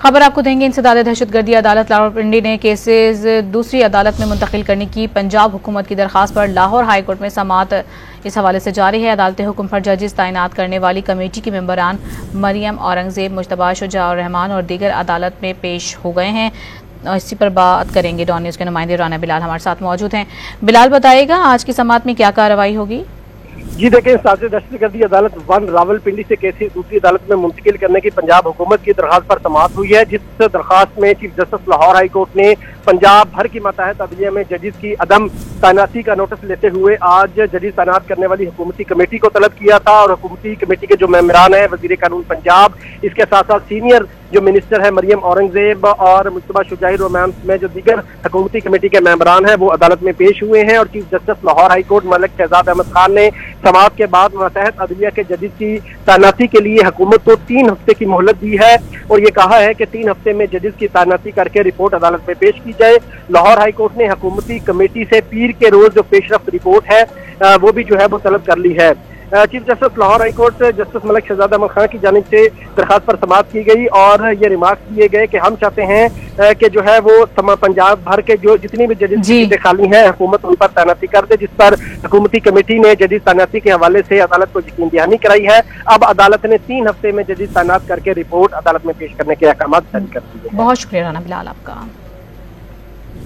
خبر آپ کو دیں گے، انسداد دہشت گردی عدالت راولپنڈی نے کیسز دوسری عدالت میں منتقل کرنے کی پنجاب حکومت کی درخواست پر لاہور ہائی کورٹ میں سماعت اس حوالے سے جاری ہے۔ عدالت حکم پر ججز تعینات کرنے والی کمیٹی کے ممبران مریم اورنگزیب، مجتبیٰ شجاع الرحمان اور دیگر عدالت میں پیش ہو گئے ہیں۔ اسی پر بات کریں گے، ڈان نیوز کے نمائندے رانا بلال ہمارے ساتھ موجود ہیں۔ بلال، بتائیے گا آج کی سماعت میں کیا کارروائی ہوگی؟ جی دیکھیں، سازش دہشت گردی عدالت 1 راولپنڈی سے کیسز دوسری عدالت میں منتقل کرنے کی پنجاب حکومت کی درخواست پر سماعت ہوئی ہے، جس درخواست میں chief justice Lahore high court نے پنجاب بھر کی ماتحت عدلیہ میں ججز کی عدم تعیناتی کا نوٹس لیتے ہوئے آج ججز تعینات کرنے والی حکومتی کمیٹی کو طلب کیا تھا، اور حکومتی کمیٹی کے جو ممبران ہیں وزیر قانون پنجاب، اس کے ساتھ ساتھ سینئر جو منسٹر ہے مریم اورنگزیب اور مجتبیٰ شجاع الرحمان میں جو دیگر حکومتی کمیٹی کے ممبران ہیں وہ عدالت میں پیش ہوئے ہیں، اور chief justice Lahore high court Malik Shahzad Ahmad Khan نے سماعت کے بعد ماتحت عدلیہ کے ججز کی تعیناتی کے لیے حکومت کو 3 ہفتے کی مہلت دی ہے، اور یہ کہا ہے کہ 3 ہفتے میں ججز کی تعیناتی کر کے رپورٹ عدالت میں پیش کی جائے۔ لاہور ہائی کورٹ نے حکومتی کمیٹی سے پیر کے روز جو پیش رفت رپورٹ ہے وہ بھی جو ہے وہ طلب کر لی ہے۔ Chief justice Lahore high court justice Malik Shahzad Ahmad Khan کی جانب سے درخواست پر سماعت کی گئی، اور یہ ریمارکس دیے گئے کہ ہم چاہتے ہیں کہ جو ہے وہ پنجاب بھر کے جو جتنی بھی ججز کی سیٹیں خالی ہیں حکومت ان پر تعیناتی کر دے، جس پر حکومتی کمیٹی نے ججز تعیناتی کے حوالے سے عدالت کو یقین دہانی کرائی ہے۔ اب عدالت نے 3 ہفتے میں ججز تعینات کر کے رپورٹ عدالت میں پیش کرنے کے احکامات جاری کر دیے ہیں۔ بہت شکریہ رانا بلال آپ کا۔